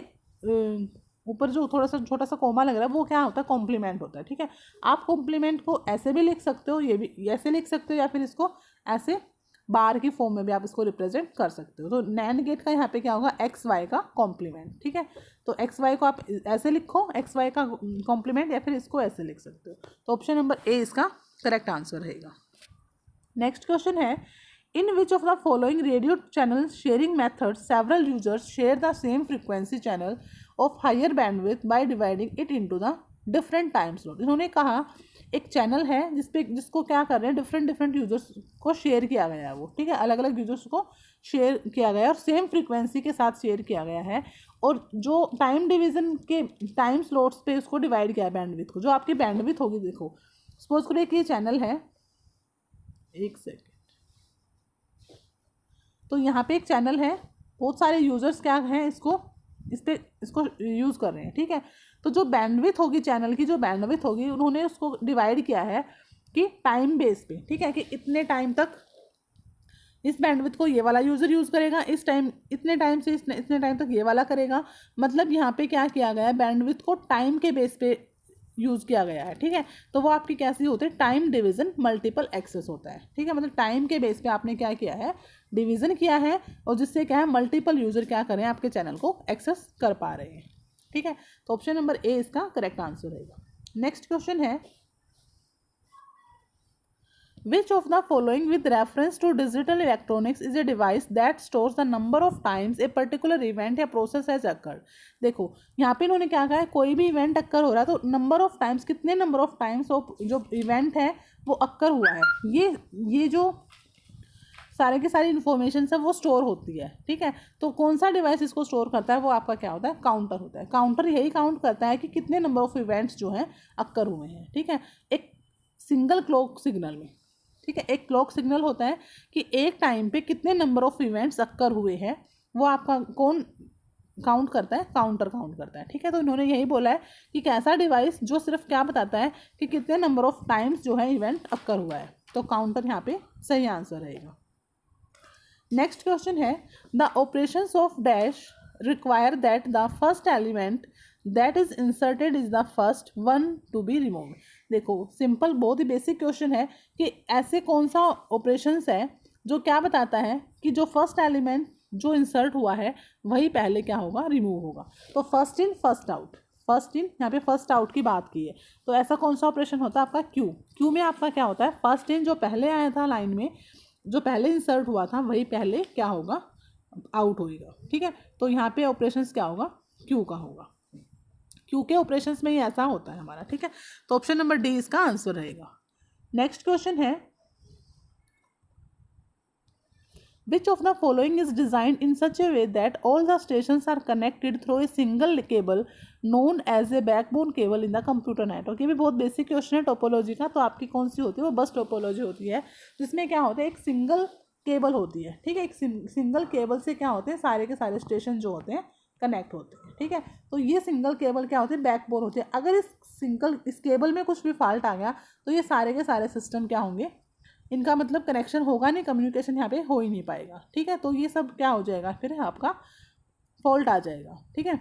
ऊपर जो थोड़ा सा छोटा सा कोमा लग रहा है वो क्या होता है, कॉम्प्लीमेंट होता है। ठीक है, आप कॉम्प्लीमेंट को ऐसे भी लिख सकते हो, ये भी ऐसे लिख सकते हो, या फिर इसको ऐसे बार की फॉर्म में भी आप इसको रिप्रेजेंट कर सकते हो। तो नैंड गेट का यहाँ पे क्या होगा, एक्स वाई का कॉम्प्लीमेंट। ठीक है, तो एक्स वाई को आप ऐसे लिखो, एक्स वाई का कॉम्प्लीमेंट, या फिर इसको ऐसे लिख सकते हो। तो ऑप्शन नंबर ए इसका करेक्ट आंसर रहेगा। नेक्स्ट क्वेश्चन है, in which of the following radio channel sharing method several users share the same frequency channel of higher bandwidth by dividing it into the different time slot. इन्होंने कहा एक channel है जिसको क्या कर रहे हैं, डिफरेंट यूजर्स को शेयर किया गया है वो। ठीक है, अलग अलग यूजर्स को शेयर किया गया है और सेम फ्रीक्वेंसी के साथ शेयर किया गया है, और जो टाइम डिवीजन के टाइम स्लॉट्स पे उसको डिवाइड किया है बैंडविड्थ को। जो आपकी बैंडविड्थ होगी, देखो सपोज करो एक ये चैनल है, एक सेकेंड, तो यहाँ पे एक चैनल है, बहुत सारे यूजर्स क्या हैं इसको यूज़ कर रहे हैं। ठीक है, तो जो बैंडविड्थ होगी चैनल की, जो बैंडविड्थ होगी उन्होंने उसको डिवाइड किया है कि टाइम बेस पे। ठीक है, कि इतने टाइम तक इस बैंडविड्थ को ये वाला यूज़र यूज़ करेगा, इस टाइम इतने टाइम से इतने टाइम तक ये वाला करेगा। मतलब यहाँ पे क्या किया गया है, बैंडविड्थ को टाइम के बेस पे यूज़ किया गया है। ठीक है, तो वो आपकी कैसी होती है, टाइम डिवीज़न मल्टीपल एक्सेस होता है। ठीक है, मतलब टाइम के बेस पे आपने क्या किया है, डिवीज़न किया है, और जिससे क्या है मल्टीपल यूज़र क्या करें, आपके चैनल को एक्सेस कर पा रहे हैं। ठीक है, तो ऑप्शन नंबर ए इसका करेक्ट आंसर रहेगा। नेक्स्ट क्वेश्चन है, Which of the following with reference to digital electronics is a device that stores the number of times a particular event या process has occurred। देखो यहाँ पे इन्होंने क्या कहा है, कोई भी इवेंट अक्कर हो रहा है तो नंबर ऑफ टाइम्स, कितने नंबर ऑफ टाइम्स जो इवेंट है वो अक्कर हुआ है, ये जो सारे के सारी इन्फॉर्मेशन है वो स्टोर होती है। ठीक है, तो कौन सा डिवाइस इसको स्टोर करता है, वो आपका क्या होता है, काउंटर होता है। काउंटर यही काउंट करता है कि कितने नंबर ऑफ इवेंट्स जो हैं अक्कर हुए हैं। ठीक है, एक सिंगल क्लॉक सिग्नल में, ठीक है, एक क्लॉक सिग्नल होता है कि एक टाइम पे कितने नंबर ऑफ इवेंट्स अक्कर हुए हैं, वो आपका कौन काउंट करता है, काउंटर काउंट करता है। ठीक है, तो इन्होंने यही बोला है कि एक ऐसा डिवाइस जो सिर्फ क्या बताता है कि कितने नंबर ऑफ टाइम्स जो है इवेंट अक्कर हुआ है, तो काउंटर यहाँ पे सही आंसर रहेगा। नेक्स्ट क्वेश्चन है, the operations of dash require that the first element that is inserted is the first one to be removed. देखो सिंपल, बहुत ही बेसिक क्वेश्चन है कि ऐसे कौन सा ऑपरेशंस है जो क्या बताता है कि जो फर्स्ट एलिमेंट जो इंसर्ट हुआ है वही पहले क्या होगा, रिमूव होगा। तो first in first out, first in यहाँ पे फर्स्ट आउट की बात की है, तो ऐसा कौन सा ऑपरेशन होता है आपका, क्यू में आपका क्या होता है, फर्स्ट इन जो पहले आया था लाइन में, जो पहले इंसर्ट हुआ था वही पहले क्या होगा, आउट होएगा। ठीक है, तो यहाँ पे ऑपरेशंस क्या होगा, क्यू का होगा, क्यू के ऑपरेशंस में ही ऐसा होता है हमारा। ठीक है, तो ऑप्शन नंबर डी इसका आंसर रहेगा। नेक्स्ट क्वेश्चन है, Which of the following is designed in such a way that all the stations are connected through a single cable known as a backbone cable in the computer network। ये भी बहुत basic question है topology का, तो आपकी कौन सी होती है, वो बस टोपोलॉजी होती है, जिसमें क्या होता है, एक सिंगल केबल होती है। ठीक है, एक सिंगल केबल से क्या होते हैं, सारे के सारे स्टेशन जो होते हैं कनेक्ट होते हैं। ठीक है। तो ये सिंगल केबल क्या होती है, बैकबोन होती है। अगर इस केबल में कुछ भी फॉल्ट आ गया तो ये सारे के सारे सिस्टम क्या होंगे, इनका मतलब कनेक्शन होगा नहीं, कम्युनिकेशन यहाँ पे हो ही नहीं पाएगा, ठीक है। तो ये सब क्या हो जाएगा, फिर आपका फॉल्ट आ जाएगा, ठीक है।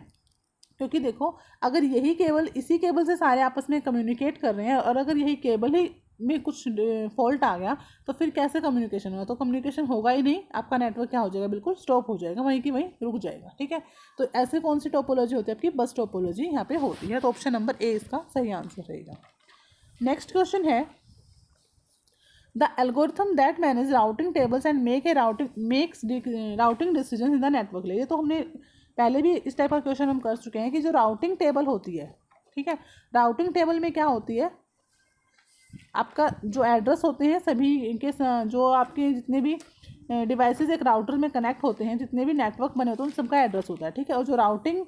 क्योंकि देखो अगर यही केबल, इसी केबल से सारे आपस में कम्युनिकेट कर रहे हैं और अगर यही केबल ही में कुछ फॉल्ट आ गया तो फिर कैसे कम्युनिकेशन होगा, तो कम्युनिकेशन होगा ही नहीं, आपका नेटवर्क क्या हो जाएगा, बिल्कुल स्टॉप हो जाएगा, वहीं की वहीं रुक जाएगा, ठीक है। तो ऐसे कौन सी टोपोलॉजी होती है आपकी, बस टोपोलॉजी यहाँ पे होती है। तो ऑप्शन नंबर ए इसका सही आंसर रहेगा। नेक्स्ट क्वेश्चन है, the algorithm that manage routing tables and routing decision in the network ले। ये तो हमने पहले भी इस टाइप का क्वेश्चन हम कर चुके हैं कि जो राउटिंग टेबल होती है, ठीक है, राउटिंग टेबल में क्या होती है, आपका जो एड्रेस होते हैं सभी के जो आपके जितने भी डिवाइसेस एक राउटर में कनेक्ट होते हैं, जितने भी नेटवर्क बने होते हैं उन सबका एड्रेस होता है, ठीक है। और जो राउटिंग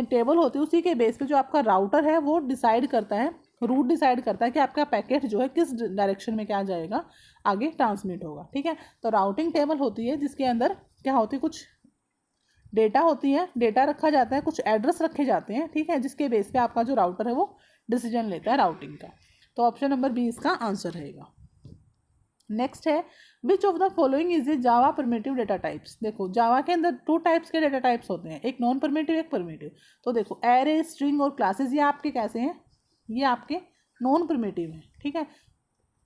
टेबल होती है उसी के बेस पे जो आपका राउटर है वो डिसाइड करता है, रूट डिसाइड करता है कि आपका पैकेट जो है किस डायरेक्शन में क्या जाएगा, आगे ट्रांसमिट होगा, ठीक है। तो राउटिंग टेबल होती है जिसके अंदर क्या होती है, कुछ डेटा होती है, डेटा रखा जाता है, कुछ एड्रेस रखे जाते हैं, ठीक है, जिसके बेस पे आपका जो राउटर है वो डिसीजन लेता है राउटिंग का। तो ऑप्शन नंबर बी इसका आंसर रहेगा। नेक्स्ट है, which of the following is A Java primitive data types. देखो जावा के अंदर 2 टाइप्स के डेटा टाइप्स होते हैं, एक नॉन परमिटिव एक परमिटिव। तो देखो एरे, स्ट्रिंग और क्लासेस ये आपके कैसे हैं, ये आपके नॉन परमिटिव हैं, ठीक है।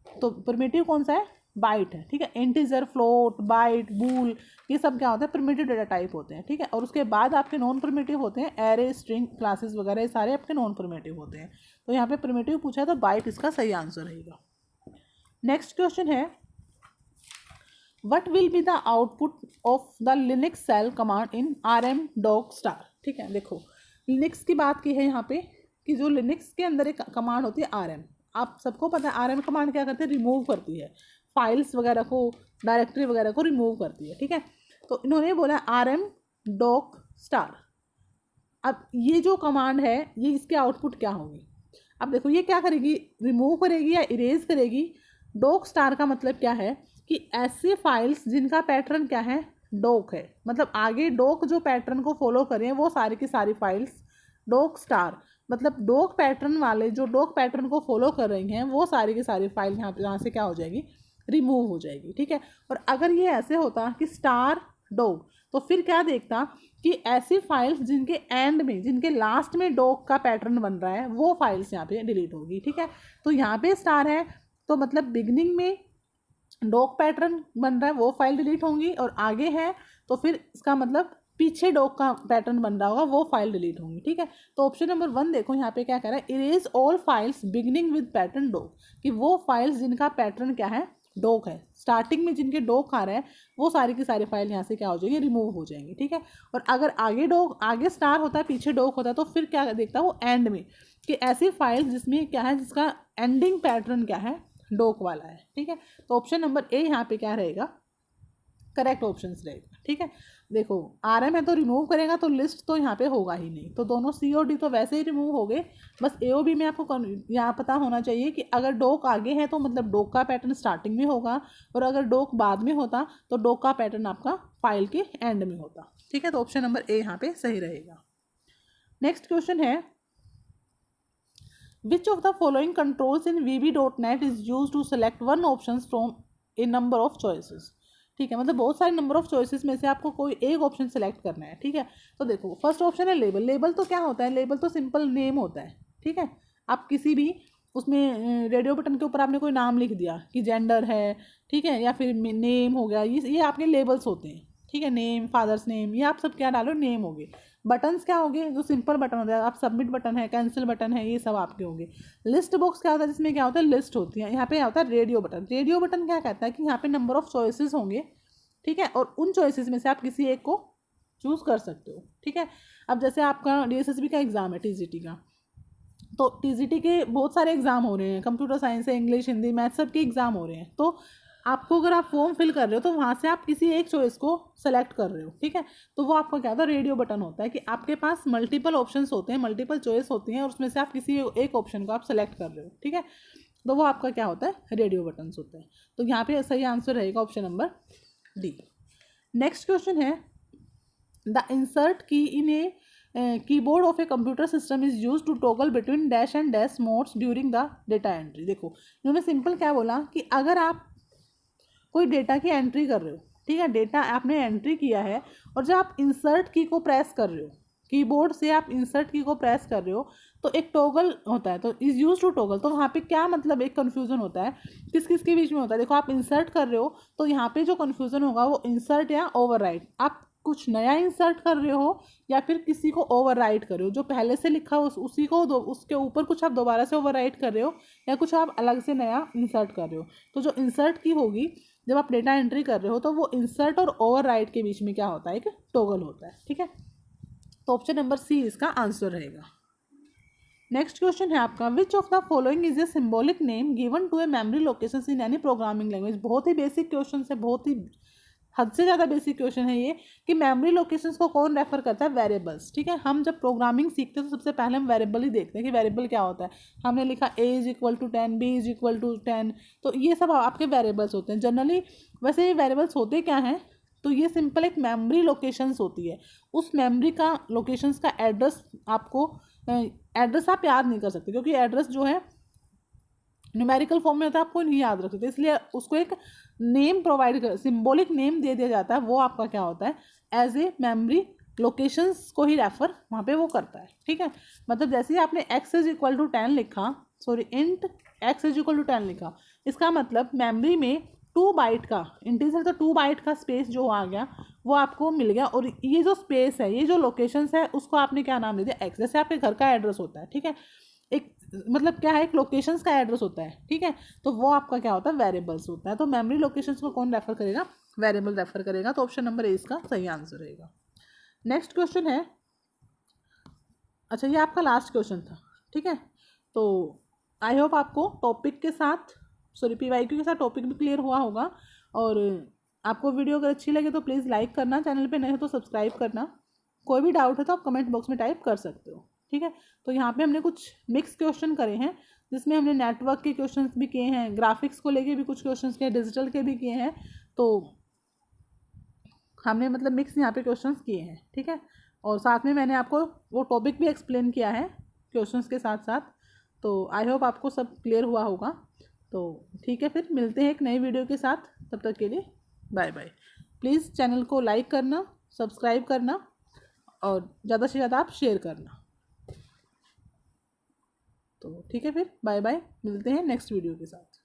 तो परमिटिव कौन सा है, बाइट है, ठीक है। इंटीजर, फ्लोट, बाइट, बूल, ये सब क्या होता है, परमिटिव डेटा टाइप होते हैं, ठीक है। और उसके बाद आपके नॉन परमिटिव होते हैं एरे, स्ट्रिंग, क्लासेस वगैरह, ये सारे आपके नॉन परमिटिव होते हैं। तो यहाँ पे परमिटिव पूछा है तो बाइट इसका सही आंसर रहेगा। नेक्स्ट क्वेश्चन है, what will be the output of the Linux shell command in rm-doc*। ठीक है, देखो लिनक्स की बात की है यहाँ पे कि जो लिनक्स के अंदर एक कमांड होती है rm, आप सबको पता है rm कमांड क्या करती है, रिमूव करती है फाइल्स वगैरह को, डायरेक्टरी वगैरह को रिमूव करती है, ठीक है। तो इन्होंने बोला rm-doc*। अब ये जो कमांड है ये इसके आउटपुट क्या होगी, अब देखो ये क्या करेगी, रिमूव करेगी या इरेज करेगी। डॉक स्टार का मतलब क्या है कि ऐसे फाइल्स जिनका पैटर्न क्या है, डॉक है, मतलब आगे डॉक जो पैटर्न को फॉलो करें वो सारी की सारी फाइल्स डॉक स्टार, मतलब डॉक पैटर्न वाले जो डॉक पैटर्न को फॉलो कर रही हैं वो सारी की सारी फाइल यहाँ से क्या हो जाएगी, रिमूव हो जाएगी, ठीक है। और अगर ये ऐसे होता कि स्टार डॉग, तो फिर क्या देखता कि ऐसी फाइल्स जिनके एंड में, जिनके लास्ट में डॉग का पैटर्न बन रहा है वो फाइल्स यहाँ पे डिलीट होगी, ठीक है। तो यहाँ पे स्टार है तो मतलब बिगनिंग में डॉग पैटर्न बन रहा है वो फाइल डिलीट होंगी, और आगे है तो फिर इसका मतलब पीछे डॉग का पैटर्न बन रहा होगा वो फाइल डिलीट होंगी, ठीक है। तो ऑप्शन नंबर 1 देखो यहाँ पे क्या कह रहा है, erase all files beginning with pattern dog, कि वो फाइल्स जिनका पैटर्न क्या है, डॉग है, स्टार्टिंग में जिनके डॉग आ रहे हैं वो सारी की सारी फाइल यहाँ से क्या हो जाएंगी, रिमूव हो जाएंगी, ठीक है। और अगर आगे डॉग, आगे स्टार होता है पीछे डॉग होता है तो फिर क्या देखता है वो एंड में, कि ऐसी फाइल जिसमें क्या है, जिसका एंडिंग पैटर्न क्या है, डॉक वाला है, ठीक है। तो ऑप्शन नंबर ए यहाँ पे क्या रहेगा, करेक्ट ऑप्शन रहेगा, ठीक है। देखो RM है तो रिमूव करेगा तो लिस्ट तो यहाँ पे होगा ही नहीं, तो दोनों C और D तो वैसे ही रिमूव हो गए। बस A और B में आपको यहाँ पता होना चाहिए कि अगर डॉक आगे है तो मतलब डॉक का पैटर्न स्टार्टिंग में होगा, और अगर डॉक बाद में होता तो डॉक का पैटर्न आपका फाइल के एंड में होता, ठीक है। तो ऑप्शन नंबर ए यहाँ पे सही रहेगा। नेक्स्ट क्वेश्चन है, which of the following controls in vb.net is used to select one options from a number of choices। ठीक है, मतलब बहुत सारे नंबर ऑफ चॉइसेस में से आपको कोई एक ऑप्शन सेलेक्ट करना है, ठीक है। तो देखो फर्स्ट ऑप्शन है लेबल। लेबल तो क्या होता है, लेबल तो सिंपल नेम होता है, ठीक है। आप किसी भी उसमें रेडियो बटन के ऊपर आपने कोई नाम लिख दिया कि जेंडर है, ठीक है, या फिर नेम हो गया, ये आपके लेबल्स होते हैं, ठीक है। नेम, फादर्स नेम, ये आप सब क्या डालो, नेम हो गए। बटन्स क्या होंगे, जो सिंपल बटन होता है, आप सबमिट बटन है, कैंसिल बटन है, ये सब आपके होंगे। लिस्ट बॉक्स क्या होता है, जिसमें क्या होता है, लिस्ट होती है। यहाँ पे क्या होता है, रेडियो बटन। रेडियो बटन क्या कहता है कि यहाँ पे नंबर ऑफ चॉइसेस होंगे, ठीक है, और उन चॉइसेस में से आप किसी एक को चूज कर सकते हो, ठीक है। अब जैसे आपका DSSB का एग्जाम है, TGT का, तो TGT के बहुत सारे एग्जाम हो रहे हैं, कंप्यूटर साइंस है, इंग्लिश, हिंदी, मैथ, सब के एग्जाम हो रहे हैं। तो आपको अगर आप फॉर्म फिल कर रहे हो तो वहाँ से आप किसी एक चॉइस को सेलेक्ट कर रहे हो, ठीक है। तो वो आपका क्या होता है, रेडियो बटन होता है, कि आपके पास मल्टीपल ऑप्शंस होते हैं, मल्टीपल चॉइस होती हैं, और उसमें से आप किसी एक ऑप्शन को आप सेलेक्ट कर रहे हो, ठीक है। तो वो आपका क्या होता है, रेडियो बटन्स होता है। तो यहाँ पे सही आंसर रहेगा option number D. Next question है, the insert key in a keyboard of a computer system is use to toggle between dash and dash modes during the data entry. देखो इन्होंने सिंपल क्या बोला कि अगर आप कोई डेटा की एंट्री कर रहे हो, ठीक है, डेटा आपने एंट्री किया है और जब आप इंसर्ट की को प्रेस कर रहे हो, कीबोर्ड से आप इंसर्ट की को प्रेस कर रहे हो तो एक टॉगल होता है, तो इज यूज टू टॉगल। तो वहाँ पे क्या मतलब एक कन्फ्यूजन होता है, किस किस के बीच में होता है। देखो आप इंसर्ट कर रहे हो तो यहाँ पे जो कन्फ्यूजन होगा वो इंसर्ट या ओवरराइट, आप कुछ नया इंसर्ट कर रहे हो या फिर किसी को ओवरराइट कर रहे हो, जो पहले से लिखा हो उसी को उसके ऊपर कुछ आप दोबारा से ओवरराइट कर रहे हो या कुछ आप अलग से नया इंसर्ट कर रहे हो। तो जो इंसर्ट की होगी जब आप डेटा एंट्री कर रहे हो तो वो इंसर्ट और ओवरराइट के बीच में क्या होता है, एक टॉगल होता है, ठीक है। तो ऑप्शन नंबर सी इसका आंसर रहेगा। नेक्स्ट क्वेश्चन है आपका, which of the following is a symbolic name given to a memory location in any programming language. बहुत ही बेसिक क्वेश्चन है, बहुत ही हद से ज़्यादा बेसिक क्वेश्चन है ये कि मेमोरी लोकेशंस को कौन रेफर करता है, वेरिएबल्स, ठीक है। हम जब प्रोग्रामिंग सीखते हैं तो सबसे पहले हम वेरिएबल ही देखते हैं कि वेरिएबल क्या होता है। हमने लिखा a is equal to 10, b is equal to 10, तो ये सब आपके वेरिएबल्स होते हैं जनरली। वैसे ये वेरिएबल्स होते क्या हैं, तो ये सिंपल एक मेमोरी लोकेशंस होती है, उस मेमोरी का लोकेशंस का एड्रेस आपको एड्रेस आप याद नहीं कर सकते क्योंकि एड्रेस जो है न्यूमेरिकल फॉर्म में होता है, आपको नहीं याद रख सकते, इसलिए उसको एक नेम प्रोवाइड कर, सिंबॉलिक नेम दे दिया जाता है। वो आपका क्या होता है, एज ए मेमोरी लोकेशंस को ही रेफर वहाँ पे वो करता है, ठीक है। मतलब जैसे ही आपने x इज इक्वल टू 10 लिखा, sorry int x is equal to 10 लिखा, इसका मतलब मेमोरी में 2 बाइट का इंटीजर, तो 2 बाइट का स्पेस जो आ गया वो आपको मिल गया। और ये जो स्पेस है, ये जो लोकेशंस है, उसको आपने क्या नाम दे दिया, x। जैसे आपके घर का एड्रेस होता है, ठीक है, एक मतलब क्या है, एक लोकेशंस का एड्रेस होता है, ठीक है, तो वो आपका क्या होता है, वेरिएबल्स होता है। तो मेमोरी लोकेशंस को कौन रेफर करेगा, वेरिएबल रेफर करेगा। तो ऑप्शन नंबर ए इसका सही आंसर रहेगा। नेक्स्ट क्वेश्चन है, अच्छा ये आपका लास्ट क्वेश्चन था, ठीक है। तो आई होप आपको टॉपिक के साथ, सॉरी PYQ के साथ टॉपिक भी क्लियर हुआ होगा। और आपको वीडियो अगर अच्छी लगे तो प्लीज़ लाइक करना, चैनल पे नए हो तो सब्सक्राइब करना। कोई भी डाउट है तो आप कमेंट बॉक्स में टाइप कर सकते हो, ठीक है। तो यहाँ पे हमने कुछ मिक्स क्वेश्चन करे हैं जिसमें हमने नेटवर्क के क्वेश्चंस भी किए हैं, ग्राफिक्स को लेके भी कुछ क्वेश्चंस किए, डिजिटल के भी किए हैं। तो हमने मतलब मिक्स यहाँ पे क्वेश्चंस किए हैं, ठीक है। और साथ में मैंने आपको वो टॉपिक भी एक्सप्लेन किया है क्वेश्चंस के साथ साथ। तो आई होप आपको सब क्लियर हुआ होगा। तो ठीक है, फिर मिलते हैं एक नई वीडियो के साथ, तब तक के लिए बाय बाय। प्लीज़ चैनल को लाइक करना, सब्सक्राइब करना और ज़्यादा से ज़्यादा आप शेयर करना। तो ठीक है, फिर बाय बाय, मिलते हैं नेक्स्ट वीडियो के साथ।